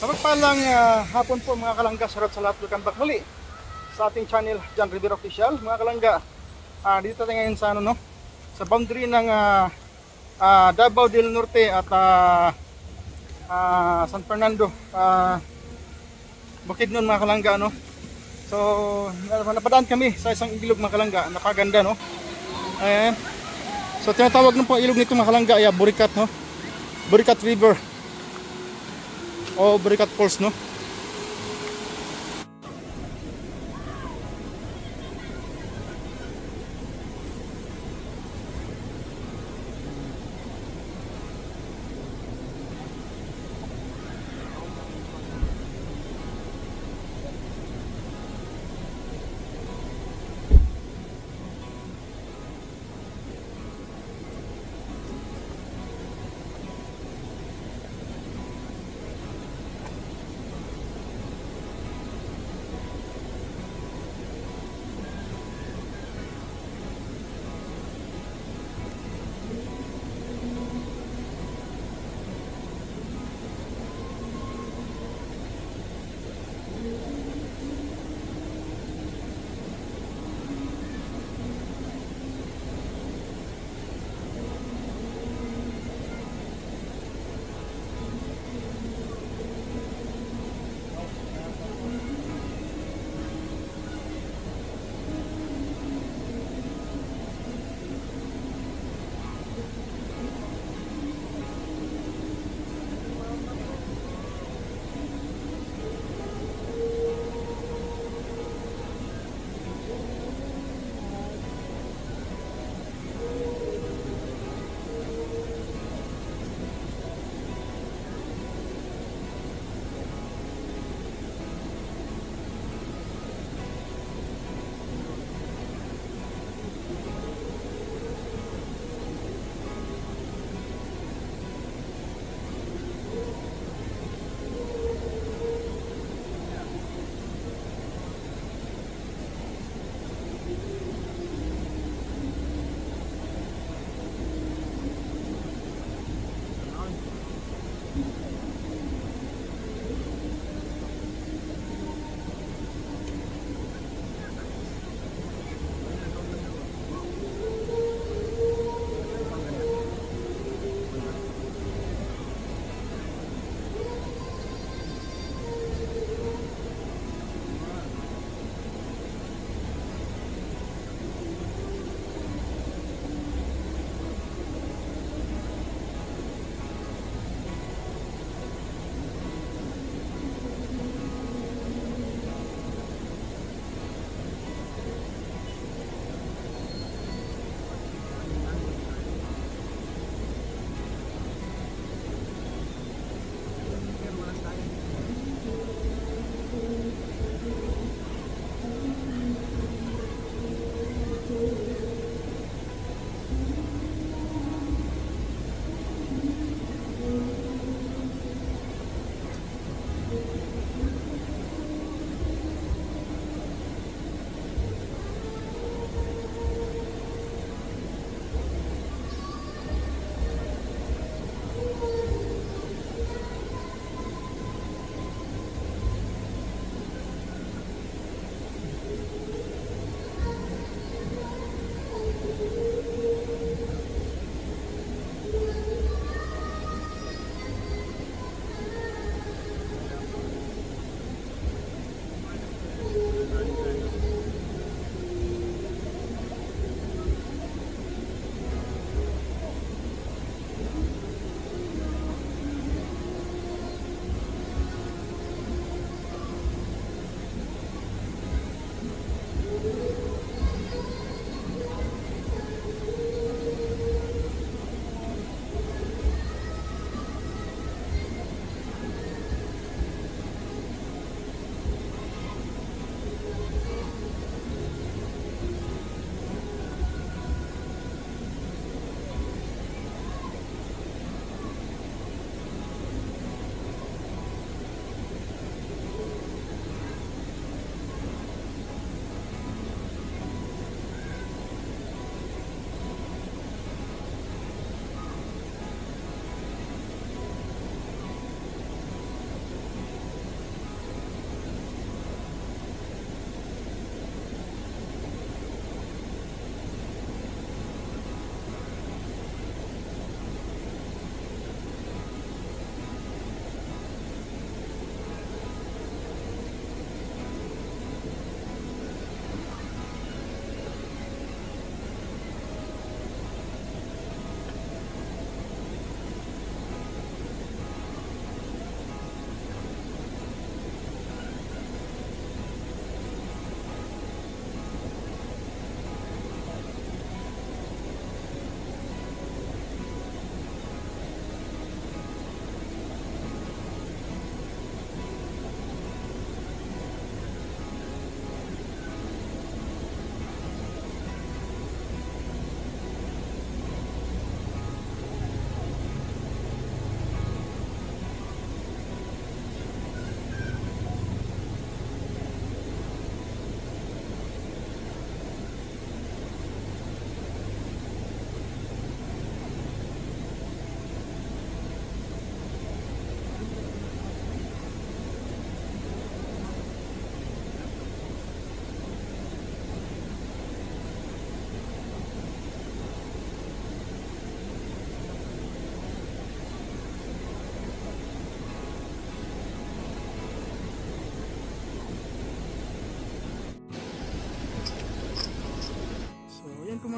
Mapagpalang hapon po mga kalangga, sarap sa lahat, welcome back muli sa ating channel, John Rivera Official. Mga kalangga, dito tayo ngayon sa, sa boundary ng Davao del Norte at San Fernando, Bukidnon mga kalangga. So napadaan kami sa isang ilog mga kalangga, napaganda Ayan. So tinatawag po ilog nito mga kalangga ay Burikat, Burikat River o Burikat Falls,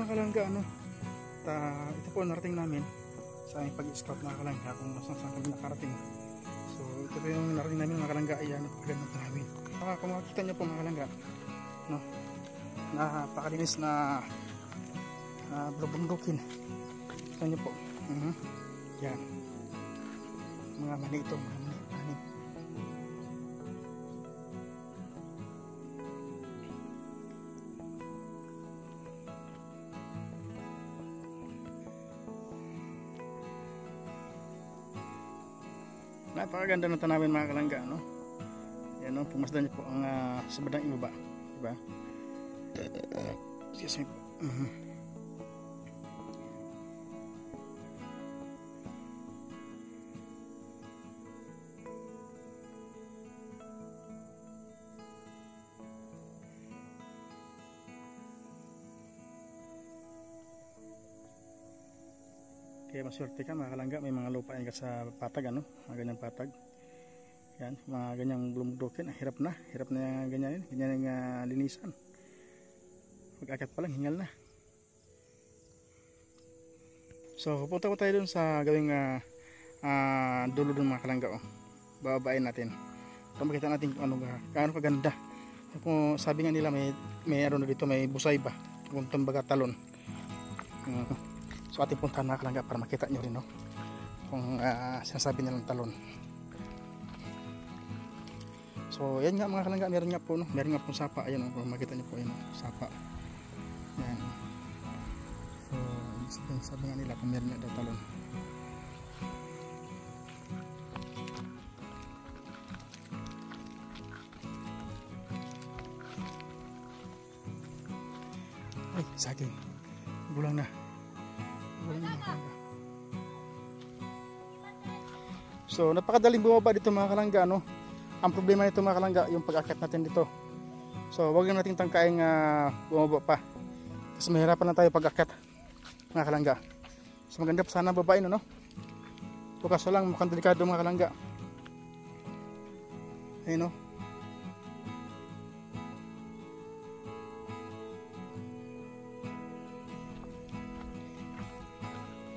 mga kalangga, ano, ito po narating namin sa aming pag-scout mga kalangga kung saan kami nakarating. So ito po yung narating namin mga kalangga. Ayan, napakaganda po namin. Kung makikita nyo po mga kalangga, no, napakalinis na bulubundukin. Kita nyo po. Yan, mga mani ito, mga mani. Napakaganda ng tanawin mga kalangga, no? Yan, no? Pumasdan niyo po ang sa bandang ibaba, diba? Excuse me po. Kaya maswerte ka mga kalangga, may mga lupa yan ka sa patag, ano, mga ganyang patag. Yan, mga ganyang bulumdukin, hirap na yung ganyan yung linisan. Pag-akyat pa lang, hingal na. So pupunta ko tayo dun sa gawing dulo dun mga kalangga, oh. Bababain natin. Kung makita natin kung ano kaganda. Kung sabi nga nila may ano dito, may busay ba, kung tumbaga talon. So ating puntahan mga kalangga para makita nyo rin, no, kung sinasabi nilang talon. So yan nga mga kalangga, meron nga po, no, meron nga pong sapa. Ayan, kung makita nyo po, ayan, sapa. Yan. So sabi nga nila kung meron nga daw talon. Ay, saging gulang na. So napakadaling bumaba dito mga kalangga, no? Ang problema nito mga kalangga, yung pag-akyat natin dito. So wag lang nating tangkaing bumaba pa, kasi mahirapan na tayo pag-akyat mga kalangga. So maganda pa sana babae, no? Kaso lang mukhang delikado mga kalangga. Ayun, no?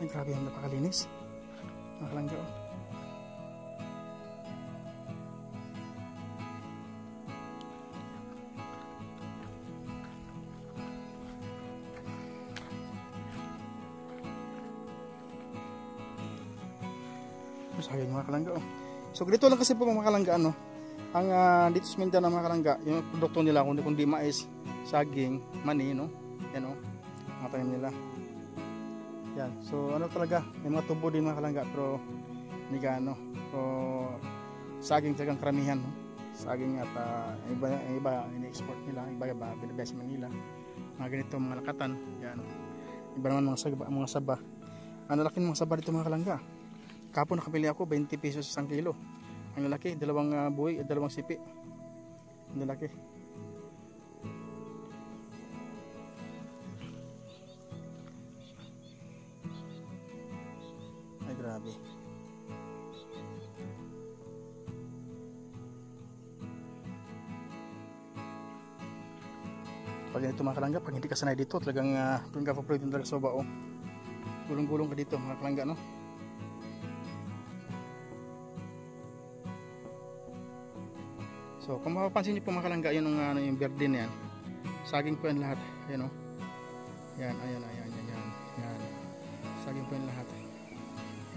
Ay, grabe, yung napakalinis mga kalangga, oh. Sayang mga kalangga, oh. So dito lang kasi po mga kalangga, ano, ang dito sa Mindanao mga kalangga, yung produkto nila kundi mais, saging, mani, no? Yan, oh, mga tanim nila. Yan, so ano talaga, may mga tubo din mga kalangga, pero hindi gaano. So saging talagang karamihan, no? Saging at iba ini-export nila, iba binibenta sa Manila. Mga ganito mga lakatan, yan. Iba naman mga saba. Ang laki ng mga saba dito mga kalangga. Kapon nakabili ako 20 pesos isang kilo. Ang lalaki, dalawang buhay at dalawang sipi. Ang lalaki. Ay, grabe. Pag ganito mga kalangga, pag hindi ka sanay dito, talagang pagkakapaproid yung talaga soba, oh. Gulong-gulong ka dito mga kalangga, no? So kung mapapansin niyo po mga kalangga, yun yung berde na yan, saging po yan lahat. Ayan, oh. Yan, ayan. Saging po yan lahat.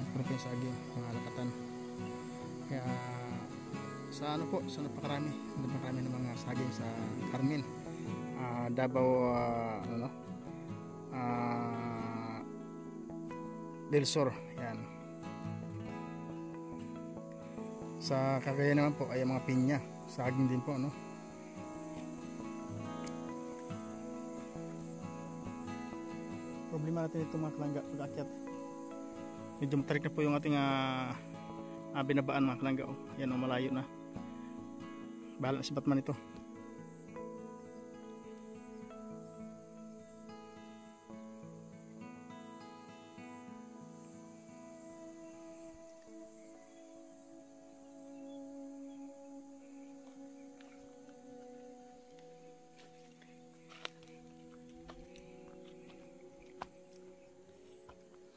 Yan po yung saging, mga lakatan. Kaya sa ano po, sa napakarami ng mga saging sa Carmen, Davao, Del Sur. Yan. Sa Cagayan naman po ay mga pinya, saging din po, no? Problema natin ito mga kalangga, pag-akyat. Medyo matarik na po yung ating binabaan mga kalangga, oh. Yan, oh, malayo na. Bahala na si Batman ito.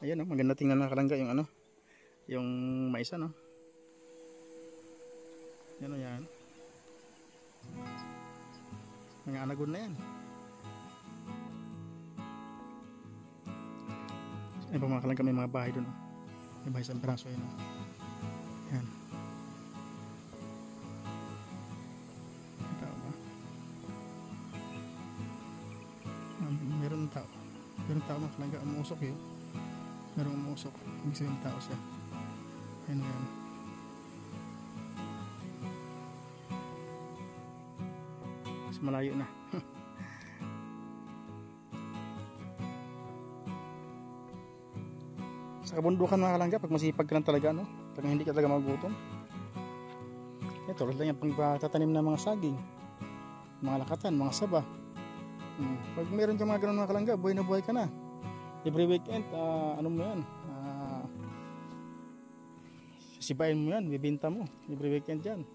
Ayan, oh, maganda tingnan mga kalangga yung ano, yung mais, no. Yan o yan. Mga anagon na yan. Ayan pa mga kalangga, may mga bahay dun, oh. May bahay sa braso yan, oh. Yan. Meron ng tao. Meron tao mga kalangga, umuusok yun. Meron umuusok. Ibig sabihin tao siya. Ayan yan. Mas malayo na. Sa kabundukan mga kalangga, pag masipag ka lang talaga, no? Talagang hindi ka talaga magutom. Ito, lang yung pagtatanim ng mga saging, mga lakatan, mga saba. Pag meron kang mga ganun mga kalangga, buhay na buhay ka na. Every weekend, ano mo yan, sisibain mo yan, bibinta mo every weekend yan.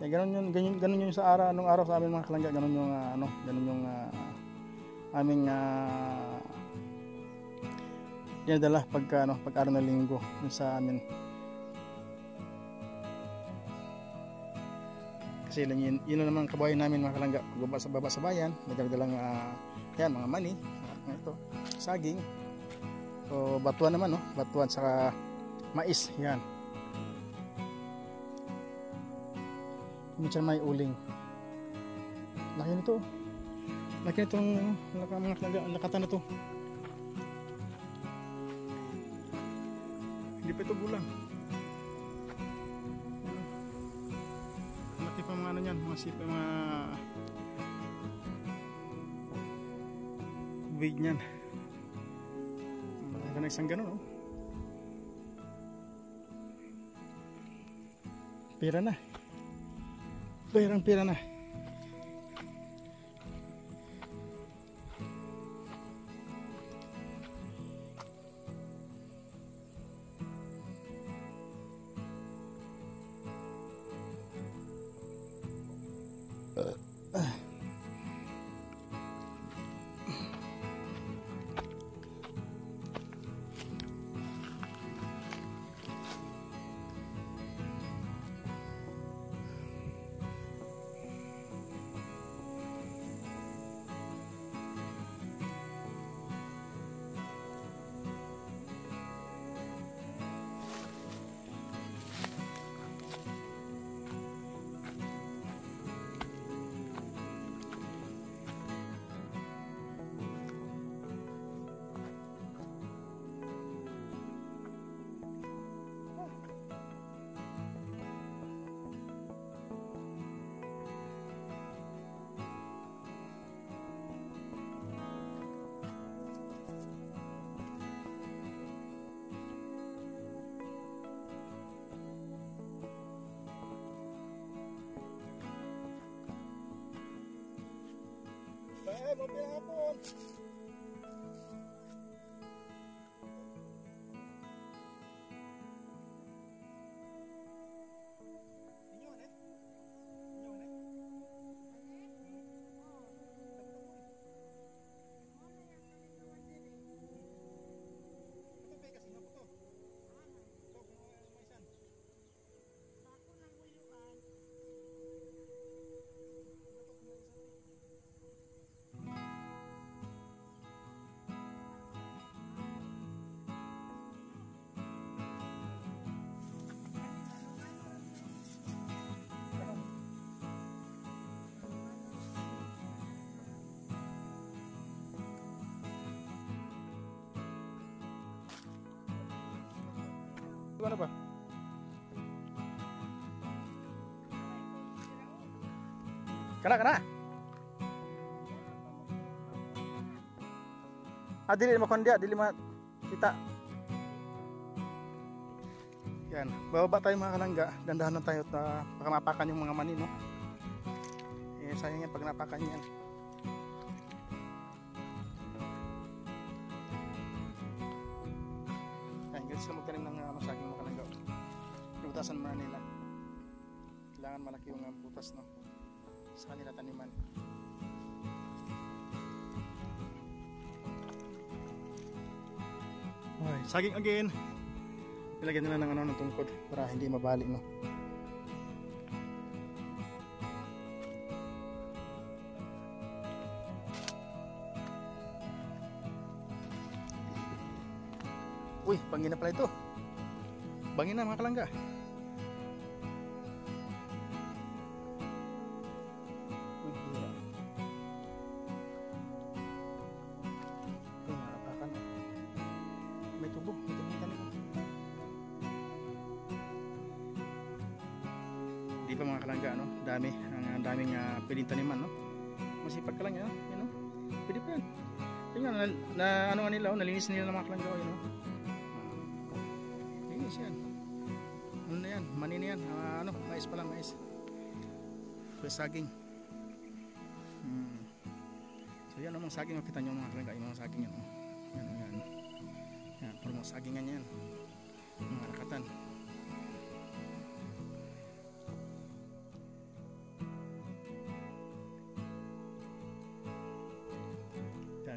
Kaya ganun yun sa araw, anong araw sa amin mga kalangga, ganun yung ganun yung aming dinadala pag araw na linggo yun sa amin. Kasi yun na naman kabayan namin mga kalangga, pagbaba sa bayan, nagdadalang yan mga mani, ito, saging, so batuan naman, no? Batuan saka mais, yan. Minsan may uling. Laki nito. Laki nitong mga kalangga, lakatan na to. Hindi pa ito bulang. Laki pa mga ano yan, mga sipa, mga big niyan. Maganda na isang ganun, oh. Pira na. Pira na. Mabilang hapon. Ano ba? Kana. Dili mo kondia, dili ma kita. Yan, bababa tayo mga kalangga, dandahan na tayo at baka mapakan yung mga mani, no? Sayang yan pag napakan yan. Sila magtanim ng masaging mga kalangga. Butasan muna nila. Kailangan malaki yung butas, no, sa kanila taniman. saging again. Ilagyan nila ng ano ng tungkod para hindi mabali, no. Uy, bangin na pala ito. Bangin na mga kalangga. Uy, hira. Uy, matakan. May tubo. May tubo tanim. Di pa mga kalangga, no? Dami. Ang daming pwedeng taniman, no? Masipag ka lang yan, you know? Pwede pa yan. Tingnan na ano nga nila, nalinis nila ng mga kalangga, you know? Linis yan. Ano na yan? Mani na yan. Ano? Mais pala, mais. So, saging. So, yan ang mga saging. Kita nyo mga kalangga, yung mga saging yan. Yan, yan. Yan, puro mga sagingan yan. Mga rakatan.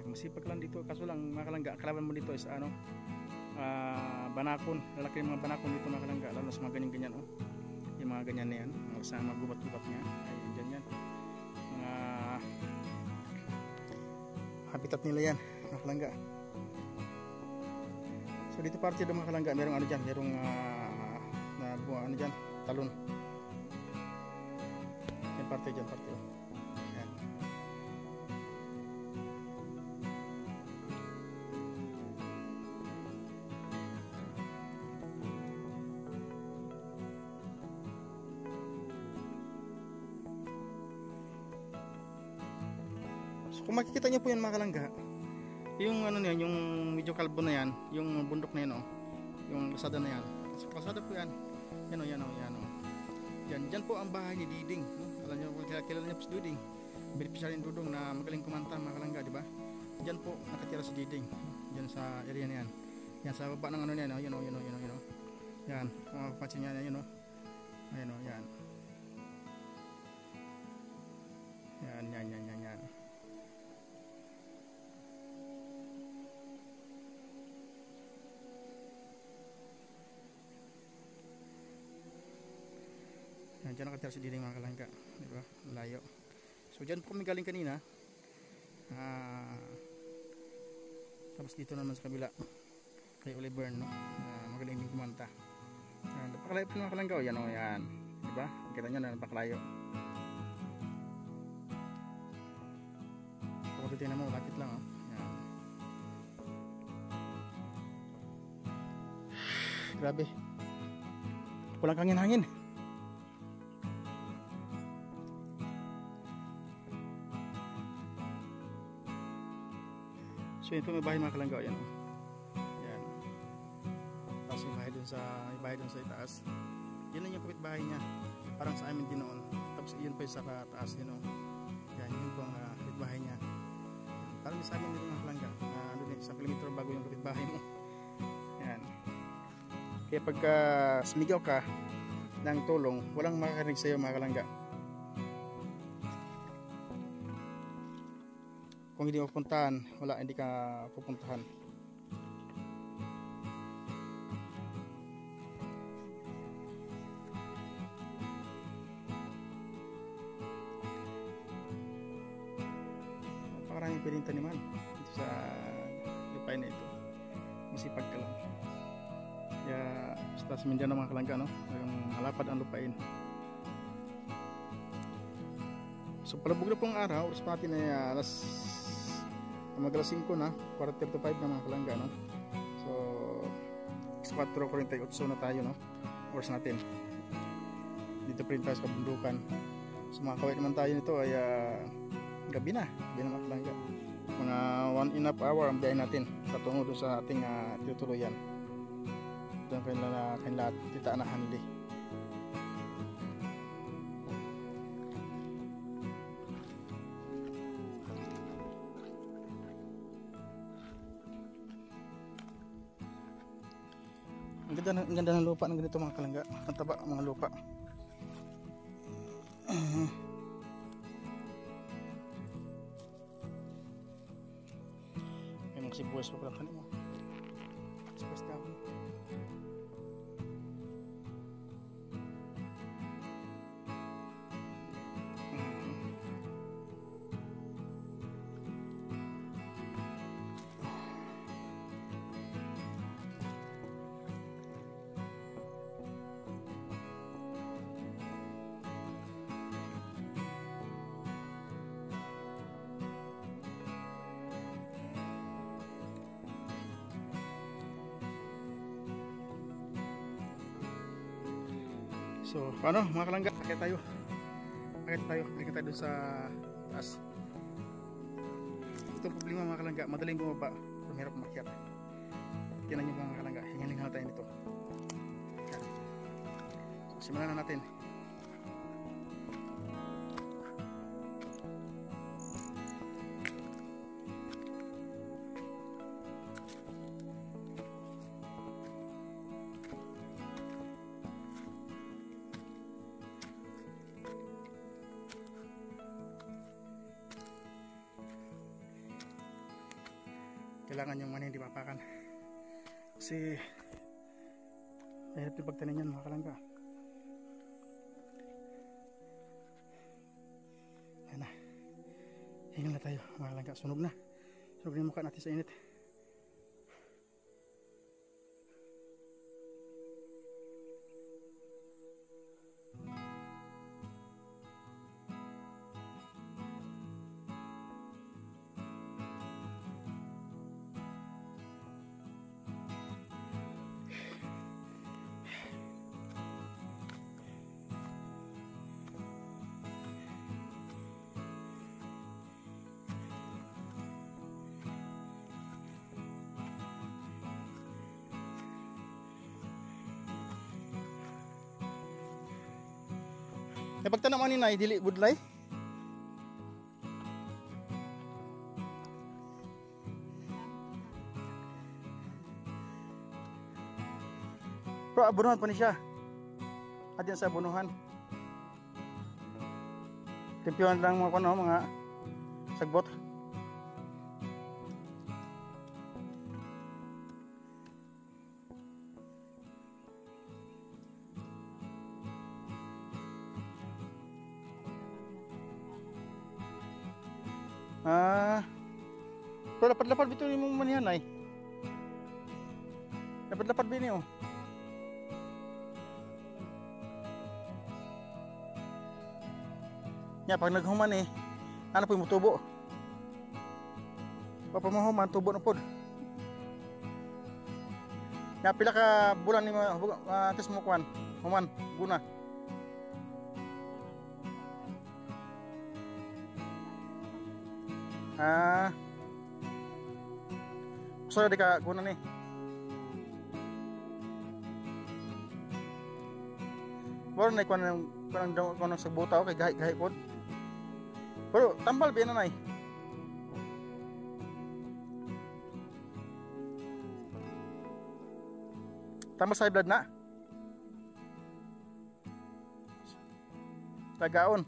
Masipag lang dito, kaso lang mga kalangga, kalaban mo dito is ano, banakon, lalaki yung mga banakon dito mga kalangga, lalo sa mga ganyan-ganyan, oh. Yung mga ganyan na yan, mga gubat-gubat niya, ay dyan yan, mga habitat nila yan mga kalangga. So dito parte doon mga kalangga, merong ano dyan, merong ano dyan, talon. Yan parte dyan, parte, oh. Yan. Kung makikita niyo po yan mga kalangga, yung ano niyan, yung medyo kalbo na yan, yung bundok na yan, oh, yung kalsada na yan, kalsada po yan, yan o, yan o, yan o, yan po ang bahay ni Diding, no? Alam niyo, kilala niyo po si Diding, beneficiary ni Dudong na magaling kumanta mga kalangga, di ba? Diyan po nakatira si Diding, diyan sa area na yan, yan sa baba ng ano niyan, oh, yan o, yan o, yan o, yan o, yan, kung mapapansin niya, yan o, yan o, yan, yan, yan, yan, yan, yan. Yan, dyan nakatira si Diding mga kalangga, diba? Layo. So dyan po kami galing kanina. Tapos dito naman sa kabila kay Oliver, no? Magaling din kumanta. Napakalayo po mga kalangga, yan o, yan, diba? Kita nyo na napakalayo. Pag tingnan mo, lapit lang, oh. Yan. Grabe, walang hangin-hangin. So yun po may bahay mga kalangga, yan, oh. Yan. Tapos may bahay dun sa itaas. Yan lang yung kapitbahay niya, parang sa amin din noon. Tapos yun po yung sa taas din, oh. Yan, yun po ang kapitbahay niya. Parang sa amin din mga kalangga, doon isang kilometro bago yung kapitbahay mo. Yan. Kaya pagka sumigaw ka ng tulong, walang makakarinig sa iyo mga kalangga. Kung hindi mo pupuntahan, wala, hindi ka pupuntahan. Napakaraming pwedeng taniman dito sa lupay na ito. Masipag ka lang. Kaya basta sa Mindanao mga kalangga, no? Yung malapad ang lupain. So palabog na pong araw, oras pa natin ay mag-alas 5 na, 4:35 na mga kalangga, no? So 4:48 na tayo, no? Oras natin. Dito pa rin tayo sa kabundukan. So makakawit naman tayo nito ay gabi na mga kalangga. Mga 1.5 hour ang biyahe natin patungo doon sa ating tutuluyan. Doon kanila tita na Hanli. Ang ganda ng lupa ng ganito mga kalangga. Ang taba ang mga lupa. May mga sibuyas pa pala kanimo. Sibuyas dahon. So, paano mga kalangga? Akit tayo. Balik tayo dun sa taas. Itong problema mga kalangga, madaling bumaba, pero mahirap makyat. Yan nyo mga kalangga, hingaling tayo nito. Yan. So, simulan na natin. Kailangan yung hindi mapakan kasi mahirap yung pagtanim yan mga kalangga. Yan na, hingal na tayo mga kalangga. Sunog na yung mukha natin sa init. Pagtanam ani nay dili budlay. Pero abunuhan pa ni siya. Adyan sa abunuhan. Timpiwan lang mga kuno mga sagbot. Pero lapad-lapad bito ni mong manihan ay. Lapad-lapad bini oh. Nya pag naghuman eh, ano po yung tubo? Papamahuman tubo na pod. Nya pila ka bulan ni tes mo kuan, human guna. So di ka guna ni. Baru na kuan sa butaw kay gahi pod. Pero tambal ba na nay? Tambal sa blood na. Tagaon.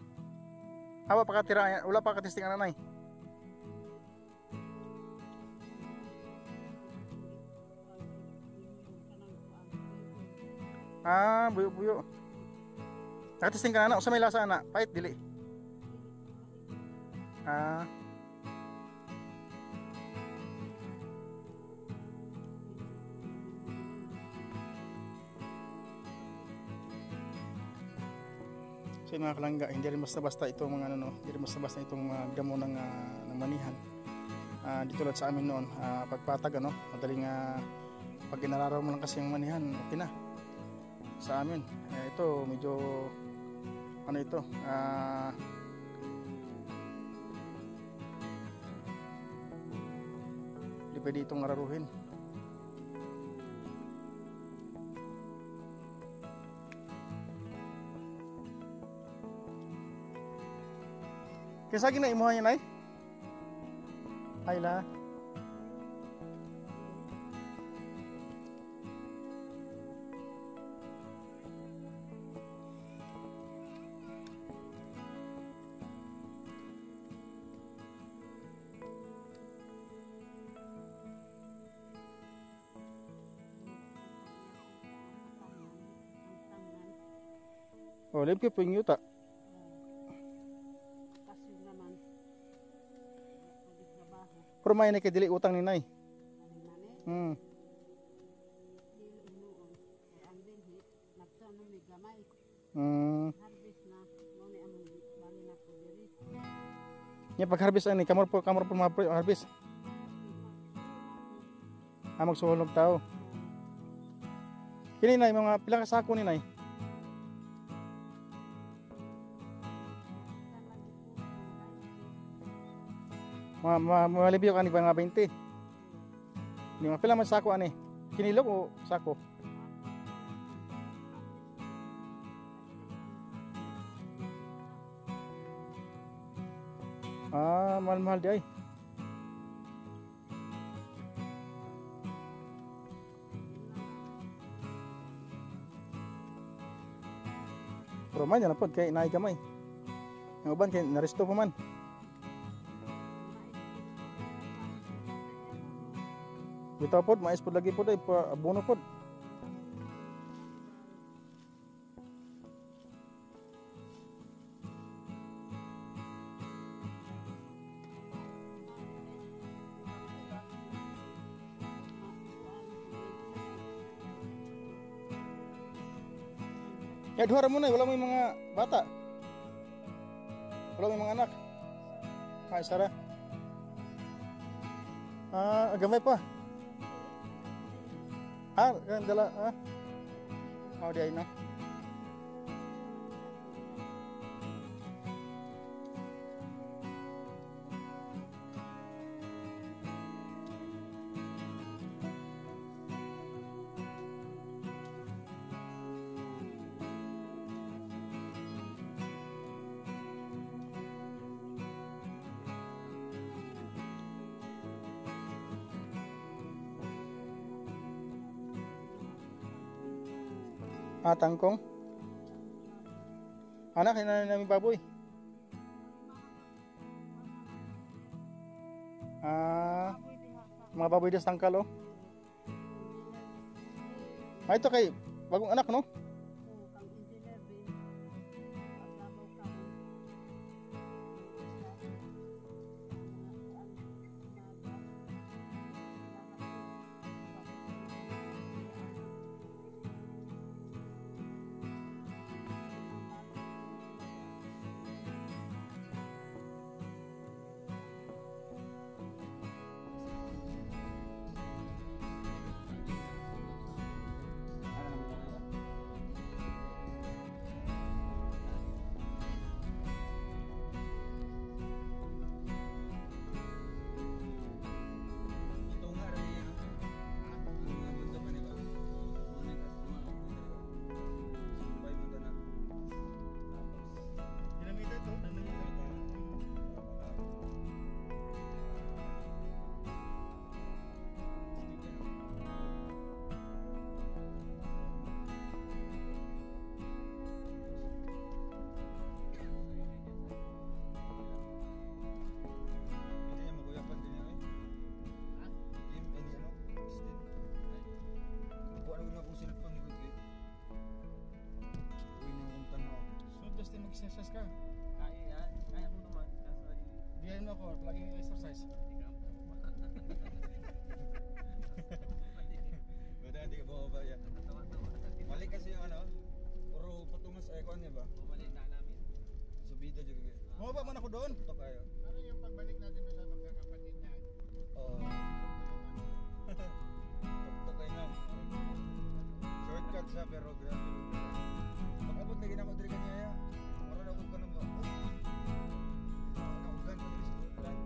Hawa pa ka tira, wala pa ka testing na nay. Buyo-buyo. Nakatesting ka na na, usa may lasa na, pait dili. So mga kalangga, hindi rin basta-basta itong mga hindi rin basta-basta itong damo ng manihan. Dito lang sa amin noon, pagpatag madaling pag inararaw mo lang kasi yung manihan, okay na. Sa amin, ito medyo ito, hindi pwede itong araruhin. Kisa ginaimuhan niya, nay? Ay la. Oh, limpyo po yung yuta. Kasi naman, pwede trabaho. Pero may na kay dili utang ni nay. Ano nani? Hmm. Dilo inuon. Kaya ang binhi, nagtanong may gamay. Hmm. Harvest na, muna among bali na po diri. Nya pag harvest ani, kamor po mga harvest. Magsuhulog tao. Kini nay mga pila ka sako ni nay? Malibyo ka ni ba nga 20? Ni mga pila man sako ani? Kinilog o sako? Mahal-mahal di ay. Pero man yan na po, kaya inaay kamay. Ang uban, kaya naresto pa man. Bitaw po, mais po lagi po, abono po. Ya duha ra mo na, wala mo yung mga bata. Wala mo yung mga anak. Ay, Sara. Gamay pa. Dala, di ay na. Tangkong. Anak, hinanin namin baboy. Mga baboy des tangkal, oh. Ito kay bagong anak, no? Kang engineer din. Paglabaw ka. Mag-exercise ka. Kaya mo naman. Kaso ay... Biyahin mo ako, laging exercise. Bada, hindi ka ba yan? Mali kasi yung ano, puro patungas ay kuan niya ba? Mali na namin. Subida juga. Bumaba man ako doon. Tok kayo. Ano yung pagbalik natin sa magkakapatid niya? Oo. Tok kayo na. Shortcut sa pero grabe. Pag-abot lagi na ako diri kaniya. Mara na ko ka nang ba. Naugan ko diri sa ulan.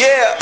Yeah.